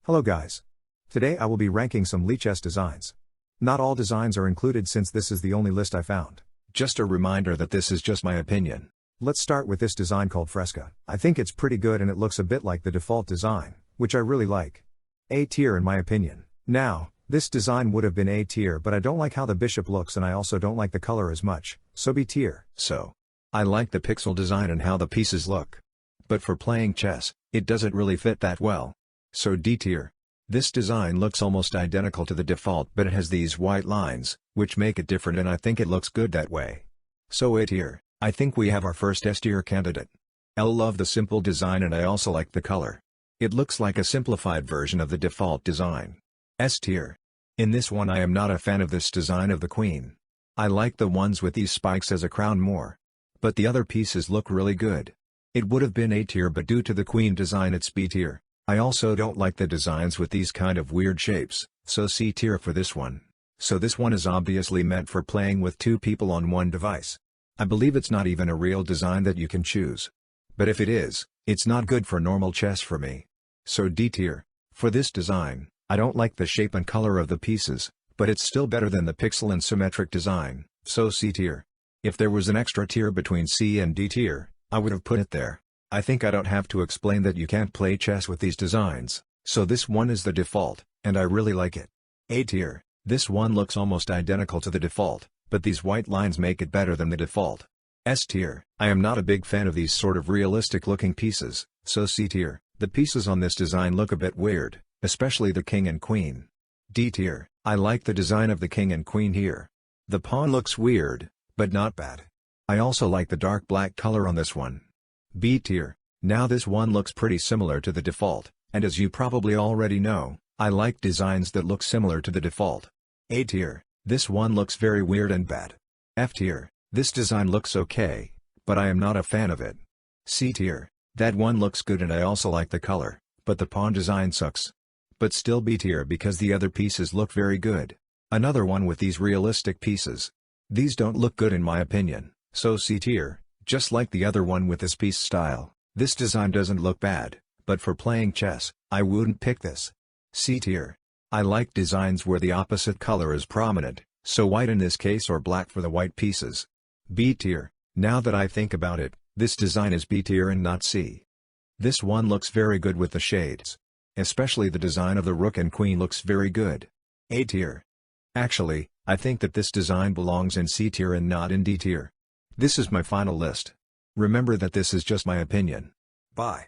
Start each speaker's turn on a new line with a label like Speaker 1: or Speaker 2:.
Speaker 1: Hello guys. Today I will be ranking some Lichess designs. Not all designs are included since this is the only list I found.
Speaker 2: Just a reminder that this is just my opinion.
Speaker 1: Let's start with this design called Fresca. I think it's pretty good and it looks a bit like the default design, which I really like. A tier in my opinion. Now, this design would have been A tier, but I don't like how the bishop looks and I also don't like the color as much, so B tier.
Speaker 2: So, I like the pixel design and how the pieces look. But for playing chess, it doesn't really fit that well. So D tier. This design looks almost identical to the default, but it has these white lines, which make it different, and I think it looks good that way. So A tier. I think we have our first S tier candidate. L love the simple design and I also like the color. It looks like a simplified version of the default design. S tier. In this one I am not a fan of this design of the queen. I like the ones with these spikes as a crown more. But the other pieces look really good. It would have been A tier, but due to the queen design it's B tier. I also don't like the designs with these kind of weird shapes, so C tier for this one. So this one is obviously meant for playing with two people on one device. I believe it's not even a real design that you can choose. But if it is, it's not good for normal chess for me. So D tier. For this design, I don't like the shape and color of the pieces, but it's still better than the pixel and symmetric design, so C tier. If there was an extra tier between C and D tier, I would have put it there. I think I don't have to explain that you can't play chess with these designs, so this one is the default, and I really like it. A tier. This one looks almost identical to the default, but these white lines make it better than the default. S tier. I am not a big fan of these sort of realistic looking pieces, so C tier. The pieces on this design look a bit weird, especially the king and queen. D tier. I like the design of the king and queen here. The pawn looks weird, but not bad. I also like the dark black color on this one. B tier. Now this one looks pretty similar to the default, and as you probably already know, I like designs that look similar to the default. A tier. This one looks very weird and bad. F tier. This design looks okay, but I am not a fan of it. C tier. That one looks good and I also like the color, but the pawn design sucks. But still B tier because the other pieces look very good. Another one with these realistic pieces. These don't look good in my opinion, so C tier. Just like the other one with this piece style, this design doesn't look bad, but for playing chess, I wouldn't pick this. C tier. I like designs where the opposite color is prominent, so white in this case or black for the white pieces. B tier. Now that I think about it, this design is B tier and not C. This one looks very good with the shades. Especially the design of the rook and queen looks very good. A tier. Actually, I think that this design belongs in C tier and not in D tier. This is my final list. Remember that this is just my opinion. Bye.